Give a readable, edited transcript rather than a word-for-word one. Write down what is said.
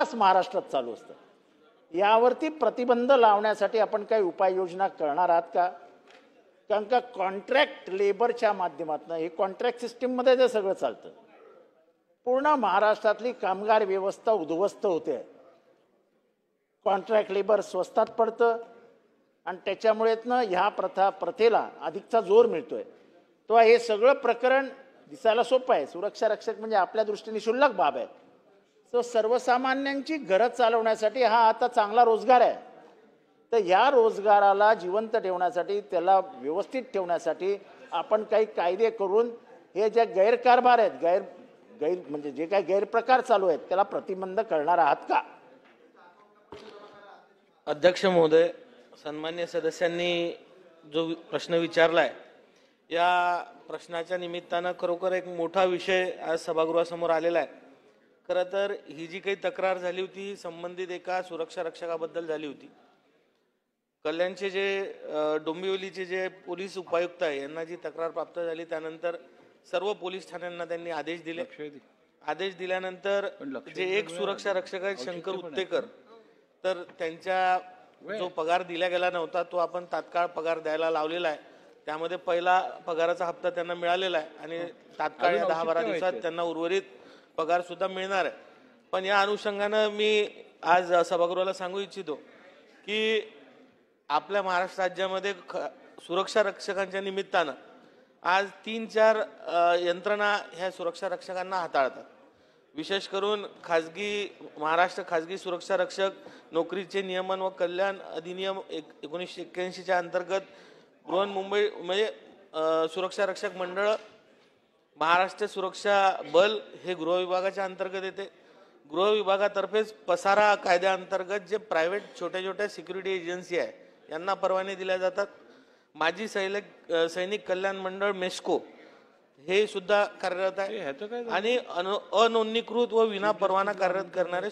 महाराष्ट्रात चालू असतं. यावरती प्रतिबंध लावण्यासाठी आपण काही उपाययोजना करणार आहात का? कारण का कॉन्ट्रॅक्ट लेबरच्या माध्यमातून हे कॉन्ट्रॅक्ट सिस्टीममध्ये जे सगळं चालतं, पूर्ण महाराष्ट्रातली कामगार व्यवस्था उद्ध्वस्त होते. कॉन्ट्रॅक्ट लेबर स्वस्तात पडतं आणि त्याच्यामुळेच ना ह्या प्रथेला अधिकचा जोर मिळतोय. तो हे सगळं प्रकरण दिसायला सोपं आहे. सुरक्षा रक्षक म्हणजे आपल्या दृष्टीने क्षुल्लक बाब आहे. तो सर्वसामान्यांची गरज चालवण्यासाठी हा आता चांगला रोजगार आहे. तर या रोजगाराला जिवंत ठेवण्यासाठी, त्याला व्यवस्थित ठेवण्यासाठी आपण काही कायदे करून हे जे गैरकारभार आहेत, गैर म्हणजे जे काही गैरप्रकार चालू आहेत त्याला प्रतिबंध करणार आहात का? अध्यक्ष महोदय, सन्मान्य सदस्यांनी जो प्रश्न विचारलाय, या प्रश्नाच्या निमित्तानं खरोखर एक मोठा विषय आज सभागृहासमोर आलेला आहे. खरं तर ही जी काही तक्रार झाली होती ही संबंधित एका सुरक्षा रक्षकाबद्दल झाली होती. कल्याणचे जे डोंबिवलीचे जे पोलीस उपायुक्त आहे यांना जी तक्रार प्राप्त झाली त्यानंतर सर्व पोलीस ठाण्यांना त्यांनी आदेश दिले. आदेश दिल्यानंतर जे एक सुरक्षा रक्षक आहेत शंकर उत्तेकर, तर त्यांच्या जो पगार दिला गेला नव्हता तो आपण तात्काळ पगार द्यायला लावलेला आहे. त्यामध्ये पहिला पगाराचा हप्ता त्यांना मिळालेला आहे आणि तात्काळ 10-12 दिवसात त्यांना उर्वरित पगार सुद्धा मिळणार आहे. पण या अनुषंगानं मी आज सभागृहाला सांगू इच्छितो की आपल्या महाराष्ट्र राज्यामध्ये सुरक्षा रक्षकांच्या निमित्तानं आज 3-4 यंत्रणा ह्या सुरक्षा रक्षकांना हाताळतात. विशेष करून महाराष्ट्र खाजगी सुरक्षा रक्षक नोकरीचे नियमन व कल्याण अधिनियम 1981च्या अंतर्गत बृहन्मुंबई म्हणजे सुरक्षा रक्षक मंडळ, महाराष्ट्र सुरक्षा बल हे गृह विभागाच्या अंतर्गत येते. गृह विभागातर्फेच पसारा कायद्याअंतर्गत जे प्रायव्हेट छोट्या छोट्या सिक्युरिटी एजन्सी आहे यांना परवाने दिल्या जातात. माजी सैनिक कल्याण मंडळ मेस्को हे सुद्धा कार्यरत आहे आणि अनोंदणीकृत व विना परवाना कार्यरत करणारे